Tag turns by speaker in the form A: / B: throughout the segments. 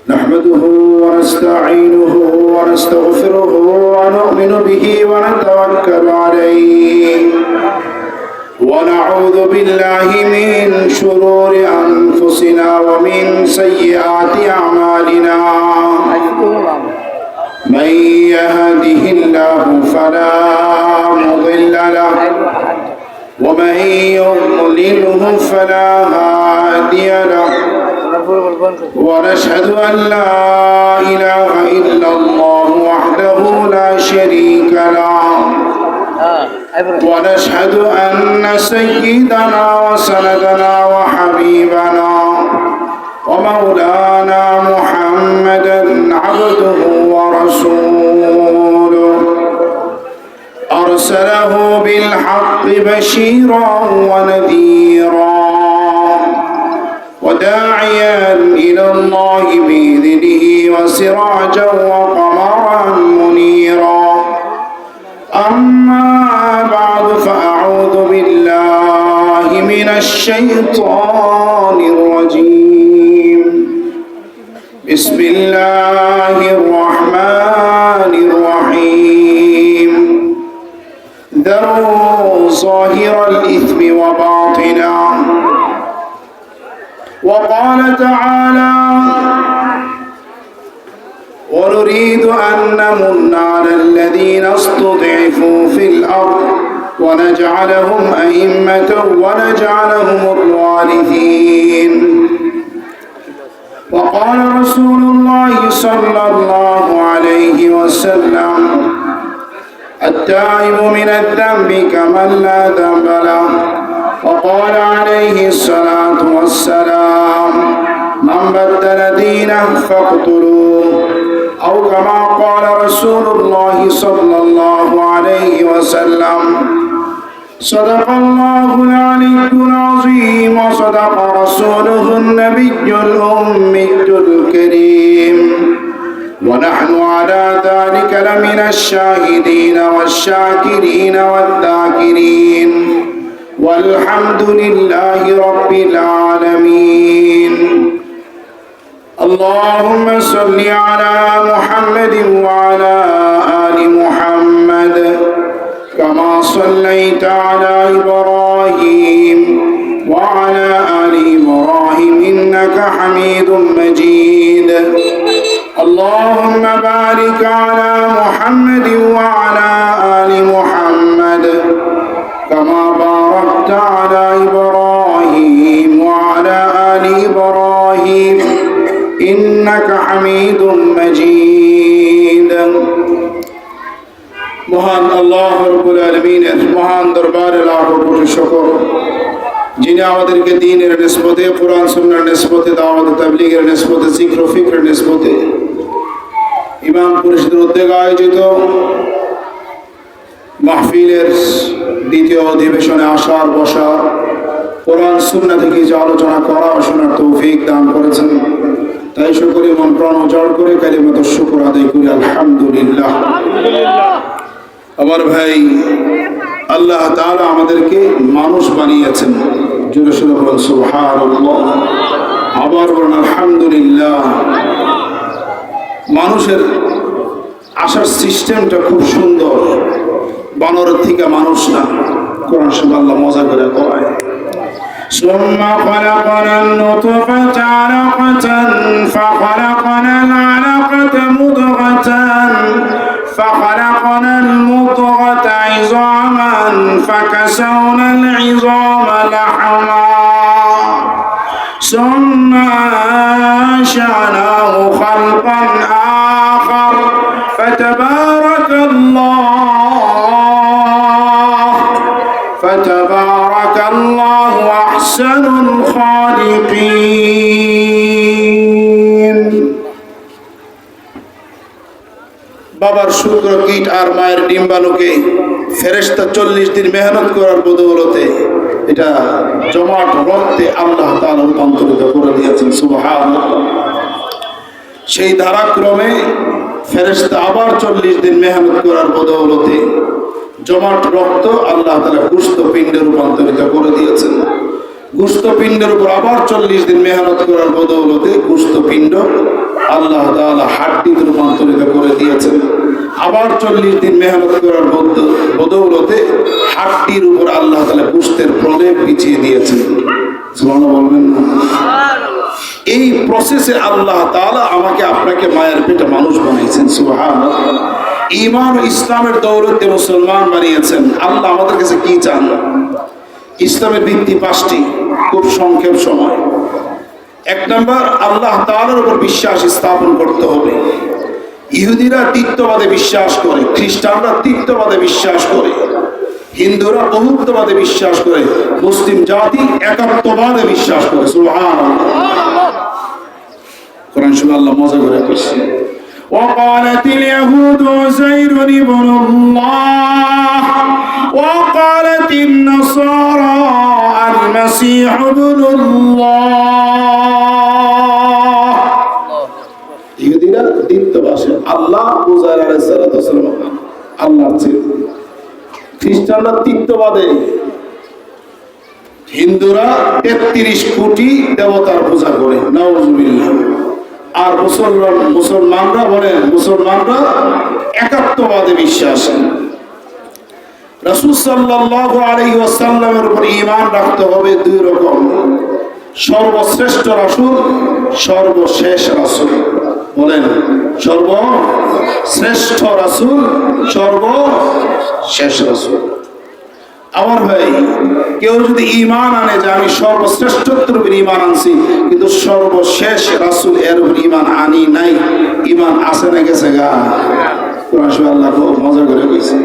A: نحمده ونستعينه ونستغفره ونؤمن به ونتوكل عليه ونعوذ بالله من شرور أنفسنا ومن سيئات أعمالنا من يهده الله فلا مضل له ومن يضلله فلا هادي له ونشهد أن لا إله إلا الله وحده لا شريك له ونشهد أن سيدنا وسندنا وحبيبنا ومولانا محمدا عبده ورسوله أرسله بالحق بشيرا ونذيرا وداعيا إلى الله بإذنه وسراجا وقمرا منيرا أما بعد فأعوذ بالله من الشيطان الرجيم بسم الله الرحمن الرحيم ذروا ظاهر الإثم وباطنه وقال تعالى ونريد أن نمن على الذين استضعفوا في الأرض ونجعلهم أئمة ونجعلهم الوارثين وقال رسول الله صلى الله عليه وسلم التائب من الذنب كمن لا ذنب له وقال عليه الصلاة والسلام من بدل دينه فاقتلوه أو كما قال رسول الله صلى الله عليه وسلم صدق الله العلي العظيم وصدق رسوله النبي الأمي الكريم ونحن على ذلك لمن الشاهدين والشاكرين والذاكرين والحمد لله رب العالمين اللهم صل على محمد وعلى آل محمد كما صليت على إبراهيم وعلى آل إبراهيم إنك حميد مجيد اللهم بارك على محمد وعلى آل محمد كما باركت على إبراهيم وعلى آل إبراهيم إنك حميد مجيد মহান আল্লাহ রাব্বুল আলামিনের মহান দরবারে লাখো কোটি শুকর যিনি আমাদেরকে দ্বীনের নিসবতে কুরআন সুন্নাহর নিসবতে দাওয়াত তাবলীগের নিসবতে জিক্র ও ফিকরের নিসবতে ইমাম পরিষদের উদ্যোগে আয়োজিত মাহফিলের দ্বিতীয় অধিবেশনে আসার বসার কোরআন সুন্নাহ থেকে যে আলোচনা করা ও শোনার তৌফিক দান করেছেন তাই সকলে মন প্রাণ উজাড় করে কালিমাত শুকর আদায় করি আলহামদুলিল্লাহ। আমার ভাই আল্লাহ তাআলা আমাদেরকে মানুষ বানিয়েছেন, জোরে সোরে বলুন সুবহানাল্লাহ, আবার বলুন আলহামদুলিল্লাহ। মানুষের আসার সিস্টেমটা খুব সুন্দর, বানরের থেকে মানুষ না। কোরআন শরীফ আল্লাহ মজা করে কয় ثم خلقنا النطفة علقة فخلقنا العلقة مضغة فخلقنا المضغة عظاما فكسونا العظام لحما ثم أنشأناه خلقا آخر فتبارك الله أحسن الخالقين। বাবার শুক্র কীট আর মায়ের ডিম্বাণুকে ফেরেশতা 40 দিন মেহনত করার বদৌলতে এটা জমাট রক্তে আল্লাহ তাআলা রূপান্তরিত করে দিয়েছেন সুবহানাল্লাহ। সেই ধারাক্রমে ফেরেশতা আবার 40 দিন মেহনত করার বদৌলতে জমাট রক্ত আল্লাহ তাআলা গোশত পিণ্ডে রূপান্তরিত করে দিয়েছেন। গোশত পিণ্ডের উপর আবার 40 দিন মেহনত করার বদৌলতে গোশত পিণ্ড আল্লাহ তাআলা হাড্ডিতে রূপান্তরিত করে দিয়েছেন। আবার 40 দিন মেহনত করার বদৌলতে হাড্ডির উপর আল্লাহ তাআলা গোশতের প্রলেপ বিছিয়ে দিয়েছেন। সুবহানাল্লাহ বলবেন না? এই প্রসেসে আল্লাহ তাআলা আমাকে আপনাকে মায়ের পেটে মানুষ বানিয়েছেন। সুবহানাল্লাহ। ঈমান ও ইসলামের দৌলতে মুসলমান বানিয়েছেন। আল্লাহ আমাদের কাছে কি চান? ইসলামের ভিত্তি 5টি, খুব সংক্ষেপ সময়। 1 নম্বর, আল্লাহ তাআলার উপর বিশ্বাস স্থাপন করতে হবে। ইহুদিরা তৃতীয়বাদে বিশ্বাস করে, খ্রিস্টানরা তৃতীয়বাদে বিশ্বাস করে, হিন্দুরা বহুত্ববাদে বিশ্বাস করে, মুসলিম জাতি একাত্মবাদে বিশ্বাস করে। সুবহানাল্লাহ। কোরআন শুনে আল্লাহ মজা করে কইছে, وقالت اليهود عزير ابن الله وقالت النصارى المسيح ابن الله। ইহুদিরা দ্বিতীয়বাদে আল্লাহ উযাইর আলাইহিস সালাম আল্লাহর ছেলে, খ্রিস্টানরা তৃতীয়বাদে, হিন্দুরা 33 কোটি দেবতার পূজা করে। নাউযুবিল্লাহ। আর মুসলমানরা বলেন মুসলমানরা একাত্মবাদে বিশ্বাসী। রাসূল সাল্লাল্লাহু আলাইহি ওয়াসাল্লামের উপর ঈমান রাখতে হবে 2 রকম, সর্বশ্রেষ্ঠ রাসূল, সর্বশেষ রাসূল। বলেন সর্বশ্রেষ্ঠ রাসূল, সর্বশেষ রাসূল। আমার ভাই, কেউ যদি ঈমান আনে যে আমি সর্বশ্রেষ্ঠত্বের উপর ঈমান আনছি কিন্তু সর্বশেষ রাসূল এর উপর ঈমান আনি নাই, ঈমান আছে না গেছে গা? কোরআন শুনে আল্লাহ খুব মজা করে কইছে,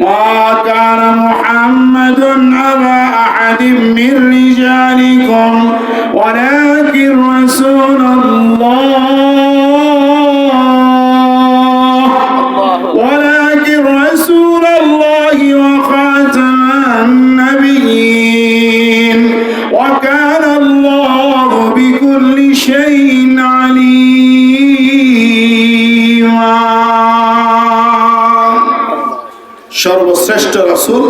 A: মা কানা মুহাম্মাদুন আবা আহাদিম মির রিজালিকুম ওয়ালাকিন রাসূলুল্লাহ সর্বশ্রেষ্ঠ রাসূল,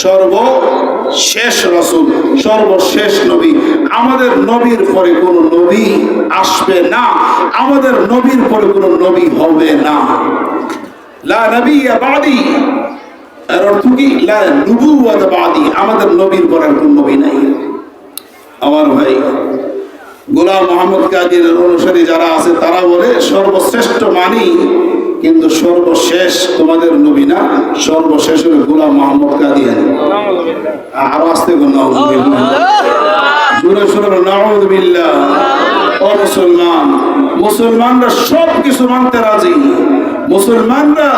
A: সর্বশেষ রাসূল, সর্বশেষ নবী। আমাদের নবীর পরে কোন নবী আসবে না, আমাদের নবীর পরে কোন নবী হবে না। লা নবিয়্যা বাদি, এর অর্থ কি? লা নবুওয়াত বাদি, আমাদের নবীর পরে কোন নবী নাই। আমার ভাই, গোলাম মোহাম্মদ কাদির অনুসারী যারা আছে তারা বলে সর্বশ্রেষ্ঠ মানি, কিন্তু সর্বশেষ তোমাদের নবী না, সর্বশেষ হলো গোলাম মোহাম্মদ কাদিয়ানী। আরো আসতে গো নাউযুবিল্লাহ, জোরে সোরে নাউযুবিল্লাহ। ও মুসলমান, মুসলমানরা সব কিছু মানতে রাজি। মুসলমানরা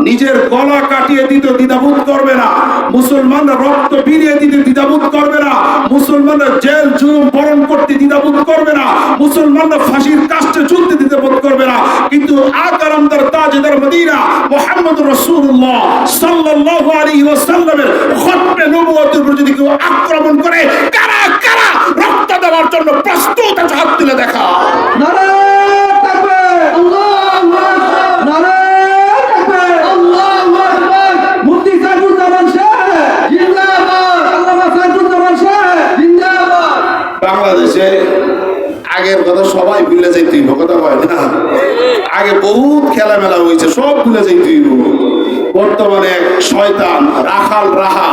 A: নিজের গলা কাটিয়ে দিতে দ্বিধাবোধ করবে না, মুসলমানরা রক্ত বিলিয়ে দিতে দ্বিধাবোধ করবে না, মুসলমানরা জেল জুলুম বরণ করতে দ্বিধাবোধ করবে না, মুসলমানরা ফাঁসির কাস্টে ঝুলতে দ্বিধাবোধ করবে না। কিন্তু আকরামদার তাজদার মদিনা মুহাম্মদুর রাসূলুল্লাহ সাল্লাল্লাহু আলাইহি ওয়াসাল্লামের খতমে নবুয়তের উপর যদি কেউ আক্রমণ করে, কারা কারা রক্ত দেওয়ার জন্য প্রস্তুত আছে? হাত তুলে দেখা।
B: নারে তাকবীর, আল্লাহু আকবার, নারে তাকবীর, আল্লাহু আকবার। মুফতি সাইফুজ্জামান সাহেব জিন্দাবাদ, আল্লামা সাইফুজ্জামান সাহেব জিন্দাবাদ।
A: বাংলাদেশে আগের কথা সবাই ভুলে যাইতে, কথা কয় না, আগে বহুত খেলামেলা হয়েছে, সব ভুলে যাইতে। বর্তমানে শয়তান রাখাল রাহা,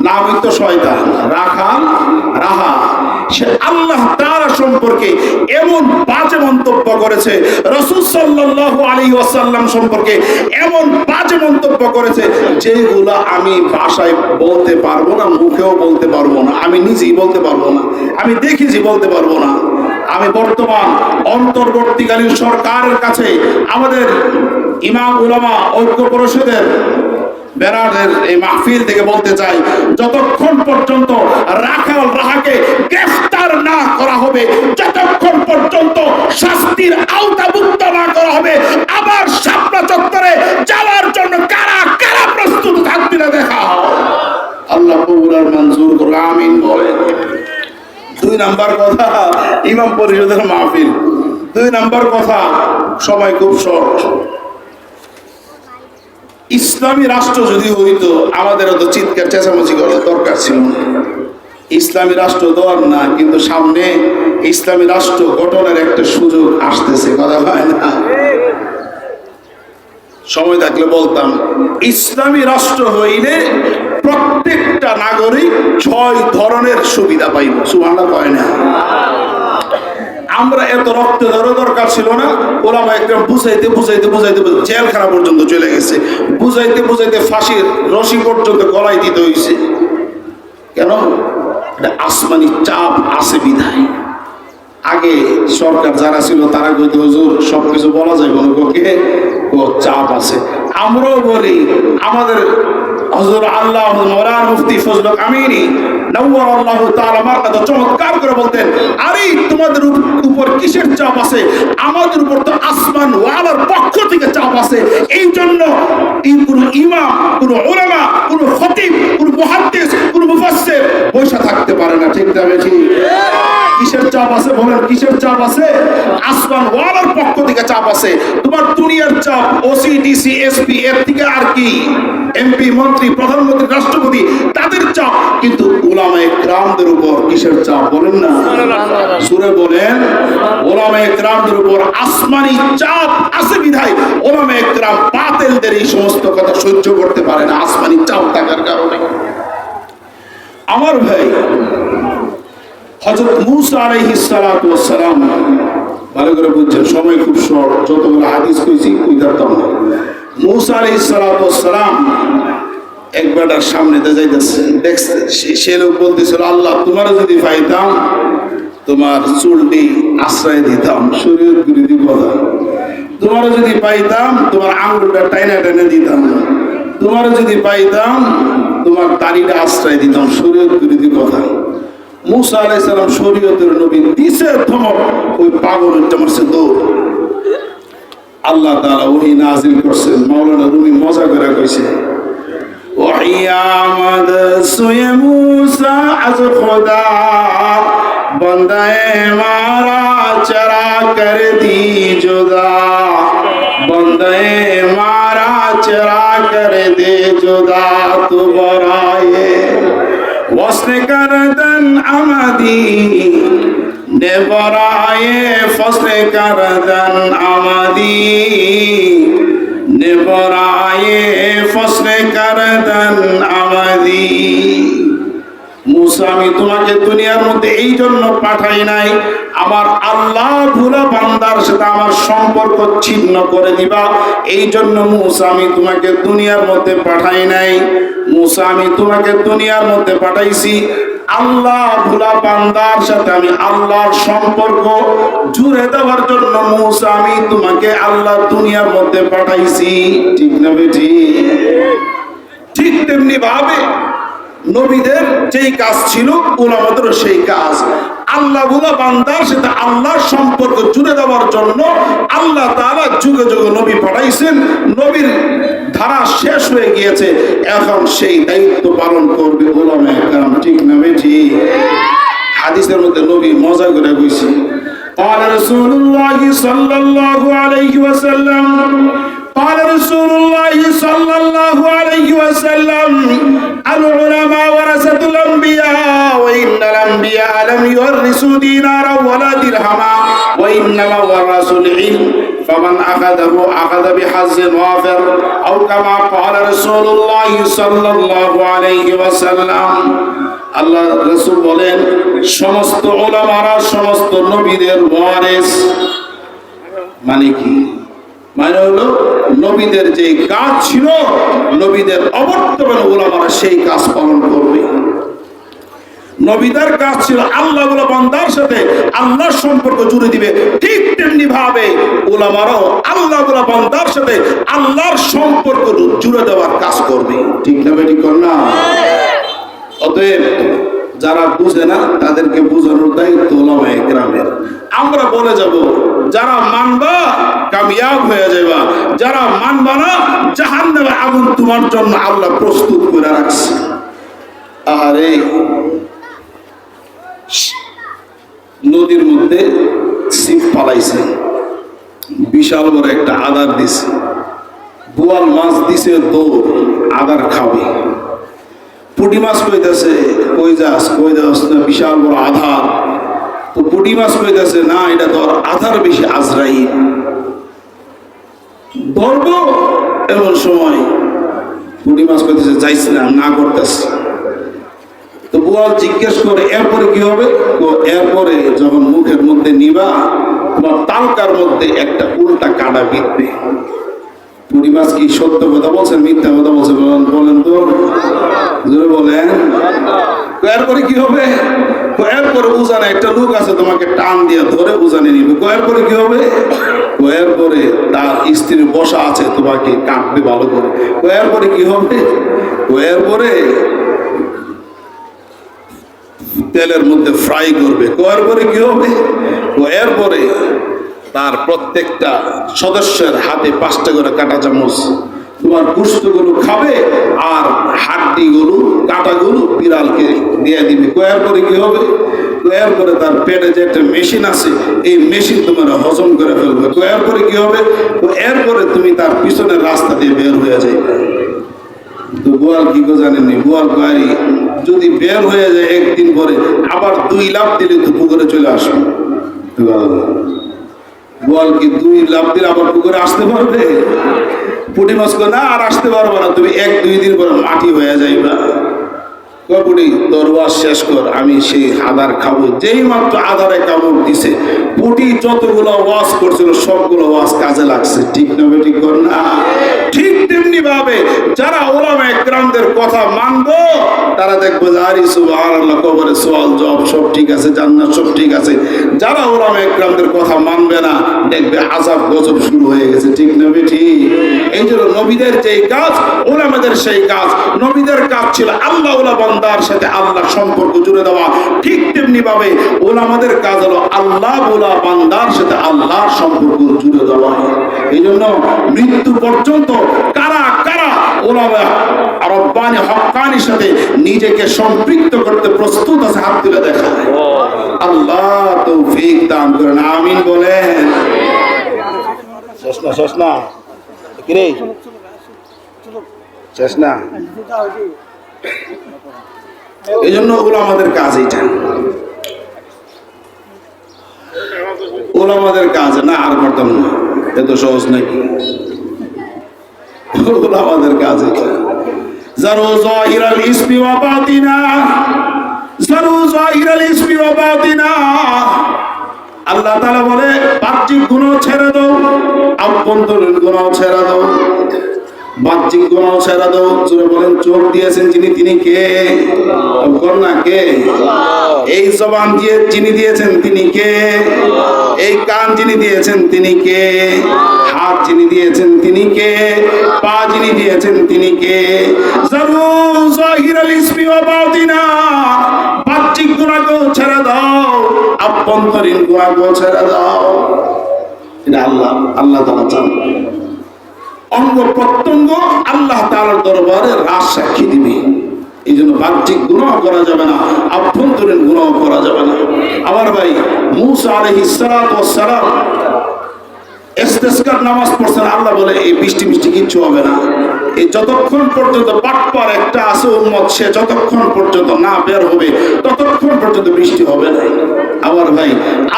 A: নামই তো শয়তান, রাখাল রাহা, সে আল্লাহ তাআলা সম্পর্কে এমন বাজে মন্তব্য করেছে, রাসূল সাল্লাল্লাহু আলাইহি ওয়াসাল্লাম সম্পর্কে এমন বাজে মন্তব্য করেছে যেগুলো আমি ভাষায় বলতে পারবো না, মুখেও বলতে পারবো না, আমি নিজেই বলতে পারবো না, আমি দেখেছি বলতে পারবো না। আমি বর্তমান অন্তর্বর্তীকালীন সরকারের কাছে আমাদের ইমাম উলামা ঐক্য পরিষদের বেরাদের এই মাহফিল থেকে বলতে চাই, যতক্ষণ পর্যন্ত রাখাল রাহাকে গ্রেফতার না করা হবে, যতক্ষণ পর্যন্ত শাস্তির আওতাভুক্ত না করা হবে, আবার শাপলা চত্বরে যাওয়ার জন্য কারা কারা প্রস্তুত থাকবে না দেখা। আল্লাহ কবুল আর মঞ্জুর করুন, আমিন বলে। 2 নাম্বার কথা, ইমাম পরিষদের মাহফিল। 2 নাম্বার কথা, সবাই খুব শর্ট। ইসলামী রাষ্ট্র যদি হইতো আমাদের তো চিৎকার চেঁচামেচি করার দরকার ছিল না। ইসলামী রাষ্ট্র দেওয়ার না, কিন্তু সামনে ইসলামী রাষ্ট্র গঠনের একটা সুযোগ আসতেছে, কথা হয় না? সময় থাকলে বলতাম, ইসলামী রাষ্ট্র হইলে প্রত্যেকটা নাগরিক 6 ধরনের সুবিধা পাইব। সুবহানাল্লাহ কয় না? আমরা এত রক্ত ধরো দরকার ছিল না, ওলামা একদম বুঝাইতে বুঝাইতে বুঝাইতে জেলখানা পর্যন্ত চলে গেছে, বুঝাইতে বুঝাইতে ফাঁসির রশি পর্যন্ত গলায় দিতে হয়েছে। কেন? এটা আসমানি চাপ আছে বিধায়। আগে সরকার যারা ছিল তারা কইতে, হুজুর সবকিছু বলা যায় কোনকে, ও চাপ আছে। আমরাও বলি, আমাদের হুজুর আল্লাহ মাওলানা মুফতি ফজলুল আমিনী নওয়ারাল্লাহু তাআলা মারকাদা চমৎকার করে বলতেন, আরে তোমাদের উপর কিসের চাপ আছে? আমাদের উপর তো আসমান ওয়ালার পক্ষ থেকে চাপ আছে। এই জন্য কোন ইমাম, কোন উলামা, কোন খতিব, কোন মুহাদ্দিস, কোন মুফাসসির বসে থাকতে পারে না। ঠিক না বেশি? কিসের চাপ আছে বলেন? কিসের চাপ আছে? আসমান ওয়ালার পক্ষ থেকে চাপ আছে। তোমার দুনিয়ার চাপ ওসি, ডিসি, এসপি, এর থেকে আর কি, এমপি, মন্ত্রী, প্রধানমন্ত্রী, রাষ্ট্রপতি, তাদের চাপ। কিন্তু উলামায়ে কেরামদের উপর কিসের চাপ বলেন না? সূরা বলেন, উলামায়ে কেরামদের উপর আসমানি চাপ আছে বিধায় উলামায়ে কেরাম বাতিলদের এই সমস্ত কথা সহ্য করতে পারে না, আসমানি চাপ থাকার কারণে। আমার ভাই হযরত মূসা আলাইহিস সালাতু ওয়াস সালাম, ভালো করে বুঝছেন, সময় খুব শর্ট, যতগুলো হাদিস কইছি কইতাম না। মূসা আলাইহিস সালাতু ওয়াস সালাম এক বেটার সামনে দিয়ে যাইতেছে, দেখছে সে লোক বলতেছিল, আল্লাহ তোমার যদি পাইতাম তোমার চুলটি আশ্রয় দিতাম, শরীয়ত বিরোধী কথা। তোমার যদি পাইতাম তোমার আঙ্গুলটা টাইনা টাইনা দিতাম, তোমার যদি পাইতাম তোমার দাড়িটা আশ্রয় দিতাম, শরীয়ত বিরোধী কথা। মূসা আলাইহিস সালাম শরীয়তের নবী, দিছে ধমক, ওই পাগলটা মারছে দৌড়। আল্লাহ তাআলা ওহী নাযিল করছেন। মাওলানা রুমি মজা করে কইছে, ওহী আমদ সুয়ে মূসা আজ খোদা বন্দায়ে মারা চরা কর দি জুদা, বন্দায়ে মারা চরা কর দে জুদা, তু বরায়ে وصل کردن آمدی نبرائے فصل کردن آمدی نبرائے فصل کردن آمدی। মূসা আমি তোমাকে দুনিয়ার মধ্যে এই জন্য পাঠাই নাই, আমার আল্লাহ ভোলা বান্দার সাথে আমার সম্পর্ক ছিন্ন করে দিবা, এই জন্য মূসা আমি তোমাকে দুনিয়ার মধ্যে পাঠাই নাই। মূসা আমি তোমাকে দুনিয়ার মধ্যে পাঠাইছি আল্লাহ ভোলা বান্দার সাথে আমি আল্লাহর সম্পর্ক জুড়ে দেওয়ার জন্য। মূসা আমি তোমাকে আল্লাহ দুনিয়ার মধ্যে পাঠাইছি। ঠিক না বেটি? ঠিক তেমনি ভাবে নবীদের যেই কাজ ছিল উলামাদেরও সেই কাজ। আল্লাহ বুলা বান্দার সাথে আল্লাহর সম্পর্ক জুড়ে দেওয়ার জন্য আল্লাহ তাআলা যুগে যুগে নবী পাঠাইছেন। নবীর ধারা শেষ হয়ে গিয়েছে, এখন সেই দায়িত্ব পালন করবে উলামায়ে কেরাম। ঠিক না বেটি? হাদিসের মধ্যে নবী মজা করে কইছে, قال رسول الله صلى الله عليه وسلم قال رسول الله صلى الله عليه وسلم العلماء ورثة الأنبياء وإن الأنبياء لم يورثوا دينارا ولا درهما وإنما ورثوا العلم فمن أخذه أخذ بحظ وافر أو كما قال رسول الله صلى الله عليه وسلم। আল্লাহ রাসূল বলেন, সমস্ত উলামারা সমস্ত নবীদের ওয়ারিস। মানে কি? মানে হলো নবীদের যে কাজ ছিল, নবীদের অবর্তমানে উলামারা সেই কাজ পালন করবে। নবীদের কাজ ছিল আল্লাহ ওয়া বান্দার সাথে আল্লাহর সম্পর্ক জুড়ে দিবে, ঠিক তেমনি ভাবে উলামারাও আল্লাহ ওয়া বান্দার সাথে আল্লাহর সম্পর্ক জুড়ে দেওয়ার কাজ করবে। ঠিক না বেটি? কর না? অতএব যারা বুঝে না তাদেরকে বোঝানোর দায়িত্ব উলামায়ে কেরামের। আমরা বলে যাব, যারা মানবা কামিয়াব হয়ে যাবা, যারা মানবা না জাহান্নামের আগুন তোমার জন্য আল্লাহ প্রস্তুত করে রাখছে। আরে নদীর মধ্যে ছিপ পালাইছে, বিশাল বড় একটা আদার দিছে, বোয়াল মাছ দিছে দৌড়, আদার খাবে। পুঁটি মাছ কইতাছে কই যাস না বিশাল বড় আধার। তো পুঁটি মাছ কইতাছে না, এটা তো আধার বেশি আজরাইল। ধরবো এমন সময় পুঁটি মাছ কইতেছে যাইছিলাম না করতেছি। তো বোয়াল জিজ্ঞেস করে এরপরে কি হবে? এরপরে যখন মুখের মধ্যে নিবা তোমার তালকার মধ্যে একটা উল্টা কাঁটা বিঁধবে। পুঁটি মাছ কি সত্য কথা বলছেন মিথ্যা কথা বলছে বলেন তো, জোরে বলেন। এরপরে কি হবে? এরপরে উজানে একটা লোক আছে তোমাকে টান দিয়ে ধরে উজানে নিবে। এরপরে কি হবে? এরপরে তার স্ত্রী বসা আছে তোমাকে কাটবে ভালো করে। এরপরে কি হবে? এরপরে তেলের মধ্যে ফ্রাই করবে। এরপরে কি হবে? এরপরে তার প্রত্যেকটা সদস্যের হাতে 5টা করে কাঁটা চামচ তোমার গোশতগুলো খাবে, আর হাড্ডিগুলো কাঁটাগুলো বিড়ালকে দিয়ে দিবে। এরপরে কি হবে? এরপরে তার পেটে যে একটা মেশিন আছে, এই মেশিন তোমার হজম করে ফেলবে। এরপরে কি হবে? এরপরে তুমি তার পিছনের রাস্তা দিয়ে বের হয়ে যাবে। তো বোয়াল কি করে জানেননি? বোয়াল গাড়ি যদি বের হয়ে যায় একদিন পরে, আবার 2 লাফ দিলে তো পুকুরে চলে আসবে। বোয়াল কি 2 লাফ দিলে আবার পুকুরে আসতে পারবে? পুঁটি মাছ না আর আসতে পারবে না, তুমি 1-2 দিন পরে মাটি হয়ে যাইবা। পুঁটি তোর ওয়াজ শেষ কর, আমি সেই আদার খাবো। যেই মাত্র আদারে কামড় দিছে, পুঁটি যতগুলো ওয়াজ করছিল সবগুলো ওয়াজ কাজে লাগছে। ঠিক না ঠিক কর না? ঠিক তেমনি ভাবে যারা ওলামা ইকরামদের কথা মানবো তারা দেখবো যে আরে সুবহানাল্লাহ, কবরে সওয়াল জবাব সব ঠিক আছে, জান্নাত সব ঠিক আছে। যারা ওলামা ইকরামদের কথা মানবে না দেখবে আযাব গজব শুরু হয়ে গেছে। ঠিক না ঠিক? এই জন্য নবীদের যেই কাজ ওলামাদের সেই কাজ। নবীদের কাজ ছিল আল্লাহ ওলা বান্দার সাথে আল্লাহ সম্পর্ক জুড়ে দেওয়া। ঠিক তেমনি ভাবে ওলামাদের কাজ হলো আল্লাহ ওলা বান্দার সাথে আল্লাহর সম্পর্ক জুড়ে দেওয়া। এই জন্য মৃত্যু পর্যন্ত কারা কারা ওলামা রব্বানি হক্কানির সাথে নিজেকে সম্পৃক্ত করতে প্রস্তুত আছে, হাত তুলে দেখা। আল্লাহ তৌফিক দান করেন, আমিন বলেন। শেষ না কিরে? শেষ না? এই জন্য ওলামাদের কাজ এইটা। ওলামাদের কাজ না আর করতাম না, এত সহজ নাকি? ওলামাদের কাজ এটা। জারু যাহিরাল ইসমি ওয়া বাতিনা, জারু যাহিরাল ইসমি ওয়া বাতিনা। আল্লাহ তাআলা বলে বাহ্যিক গুনাহ ছেড়ে দাও, আভ্যন্তরীণ গুনাহ ছেড়ে দাও। বাহ্যিক গুনাহ ছেড়ে দাও। জোরে বলেন, চোখ দিয়েছেন যিনি তিনি কে? না কে? এই জবান দিয়ে যিনি দিয়েছেন তিনি কে? এই কান যিনি দিয়েছেন তিনি কে? হাত যিনি দিয়েছেন তিনি কে? পা যিনি দিয়েছেন তিনি কে? জারু যাহিরাল ইসমি ওয়া বাতিনা। বাহ্যিক গুনাহকে ছেড়ে দাও, আভ্যন্তরীণ গুনাহকে ছেড়ে দাও। এটা আল্লাহ তাআলা চান। অঙ্গ প্রত্যঙ্গ আল্লাহ তাআলার দরবারে রাজ সাক্ষী দিবে। এই জন্য বাহ্যিক গুনাহ করা যাবে না, আভ্যন্তরীণ গুনাহ করা যাবে না। আমার ভাই মূসা আলাইহিস সালাতু ওয়াস সালাম ইস্তিসকার নামাজ পড়ছেন। আল্লাহ বলে এই বৃষ্টি কিচ্ছু হবে না। এই যতক্ষণ পর্যন্ত পাটপার একটা আছে উম্মত, সে যতক্ষণ পর্যন্ত না বের হবে ততক্ষণ পর্যন্ত বৃষ্টি হবে না। আমার ভাই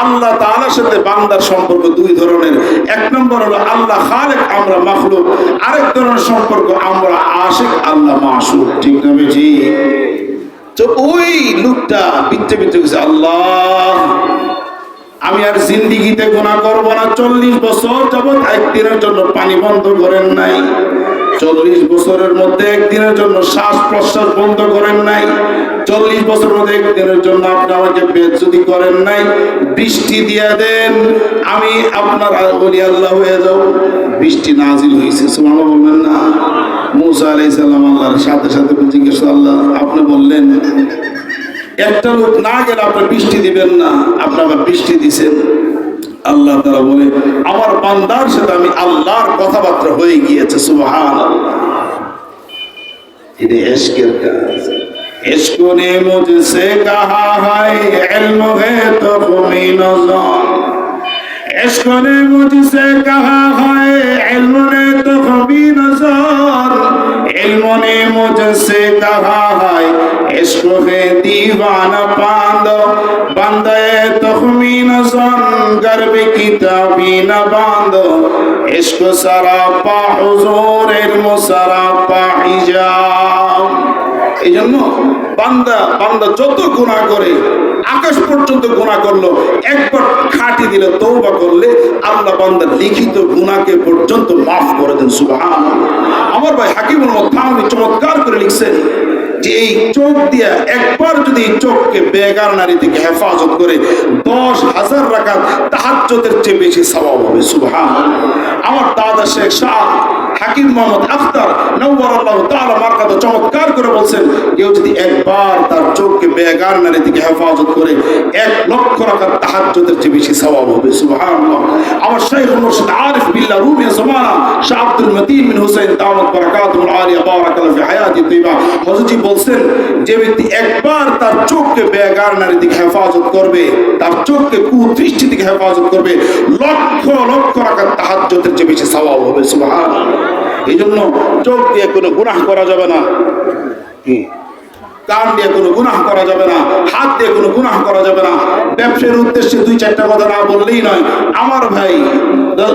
A: আল্লাহ তাআলার সাথে বান্দার সম্পর্ক 2 ধরনের। 1 নম্বর হলো আল্লাহ খালেক, আমরা মাখলুক। আরেক ধরনের সম্পর্ক আমরা আশিক, আল্লাহ মাশুক। ঠিক না বেজি? তো ওই লোকটা বিচ্ছে গেছে, আল্লাহ আমি আর জিন্দিগিতে গুনাহ করব না। 40 বছর যাবত একদিনের জন্য পানি বন্ধ করেন নাই। 40 বছরের মধ্যে একদিনের জন্য শ্বাস প্রশ্বাস বন্ধ করেন নাই। 40 বছরের মধ্যে একদিনের জন্য আপনি আমাকে বেজ্জতি করেন নাই। বৃষ্টি দিয়ে দেন, আমি আপনার ওলি আল্লাহ হয়ে যাব। বৃষ্টি নাজিল হয়েছে, সুবহানাল্লাহ বলবেন না? মূসা আলাইহিস সালাম আল্লাহর সাথে সাথে জিজ্ঞেস, আল্লাহ আপনি বললেন একটা লোক না গেলে আপনি বৃষ্টি দিবেন না, আপনি আবার বৃষ্টি দিছেন। আল্লাহ তাআলা বলে আমার বান্দার সাথে আমি আল্লাহর কথাবার্তা হয়ে গিয়েছে। সুবহানাল্লাহ। এটা ইশকের কাজ। इश्क ने मुझसे कहा है इल्म है तो तुमी नज़र। इश्क ने मुझसे कहा है इल्म ने तो कभी नजर इल्म ने मुझसे कहा है इश्क है दीवाना पांद बंदे तख्मी नजर गर्भ किताबी न बांध इश्क सरापा हुजूर इल्म सरापा हिजाब। এই জন্য বান্দা যত গুনাহ করে আকাশ পর্যন্ত গুনাহ করলো একবার খাঁটি দিলে তওবা করলে আল্লাহ বান্দার লিখিত গুনাহকে পর্যন্ত মাফ করে দেন সুবহানাল্লাহ। আমার ভাই হাকিমুল মুত্তাহামি চমৎকার করে লিখছেন যে এই চোখ দিয়া একবার যদি এই চোখকে বেগার নারী থেকে হেফাজত করে 10,000 রাকাত তাহাজ্জুদের চেয়ে বেশি সওয়াব হবে সুবহানাল্লাহ। আমার দাদা শেখ শাহ হাকিম মোহাম্মদ আখতার নওয়ারাল্লাহু তাআলা মারকাদা চমৎকার করে বলছেন কেউ যদি একবার তার চোখকে বেগার নারী থেকে হেফাজত করে 1,00,000 রাকাত তাহাজ্জুদের চেয়ে বেশি সওয়াব হবে সুবহানাল্লাহ। আমার শাইখ মুর্শিদ আরিফ বিল্লাহ রুমি জামানা শাহ আব্দুল মতিন বিন হুসাইন দামাত বারাকাতুল আলিয়া বারাকাল্লাহু ফি হায়াতি তাইয়্যিবা হযরত বলছেন যে ব্যক্তি একবার তার চোখকে বেগার নারী থেকে হেফাজত করবে তার চোখকে কুদৃষ্টি থেকে হেফাজত করবে 1,00,000 রাকাত তাহাজ্জুদের চেয়ে বেশি সওয়াব হবে সুবহানাল্লাহ। এই জন্য চোখ দিয়ে কোনো গুনাহ করা যাবে না, কান দিয়ে কোনো গুনাহ করা যাবে না, হাত দিয়ে কোনো গুনাহ করা যাবে না। ব্যবসার উদ্দেশ্যে 2-4টা কথা না বললেই নয়। আমার ভাই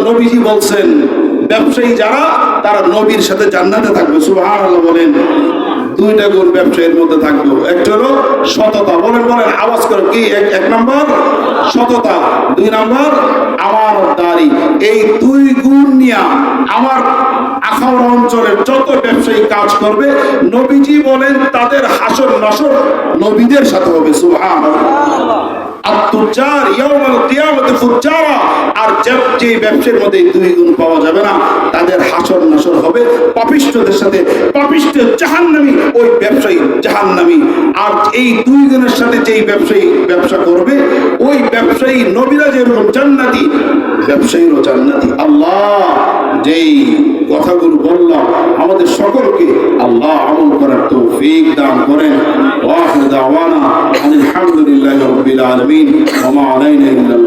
A: নবীজি বলছেন ব্যবসায়ী যারা তারা নবীর সাথে জান্নাতে থাকবে সুবহানাল্লাহ। বলেন 2টা গুণ ব্যবসায়ের মধ্যে থাকবে, একটা হলো সততা। বলেন আওয়াজ করে কি? এক নম্বর সততা, 2 নম্বর আমানতদারি। এই 2 গুণ নিয়ে আমার আখাউড়া অঞ্চলের যত ব্যবসায়ী কাজ করবে নবীজি বলেন তাদের হাসর নাসর নবীদের সাথে হবে সুবহানাল্লাহ। আত-তুজ্জার ইয়াউমাল কিয়ামতি ফুজ্জারা। আর যে ব্যবসার মধ্যে 2 গুণ পাওয়া যাবে না তাদের হাসর নাসর হবে পাপিষ্ঠদের সাথে। পাপিষ্ঠ জাহান্নামী, ওই ব্যবসায়ী জাহান্নামী। আর এই 2 গুণের সাথে যেই ব্যবসায়ী ব্যবসা করবে ওই ব্যবসায়ী নবীরা যেরকম জান্নাতি ব্যবসায়ীরও জান্নাতি। আল্লাহ যেই কথাগুলো বললাম আমাদের সকলকে আল্লাহ আমল করার তৌফিক দান করেন। ওয়া আখিরু দাওয়ানা আলহামদুলিল্লাহি রাব্বিল আলামিন ওয়া মা আলাইনা ইল্লাল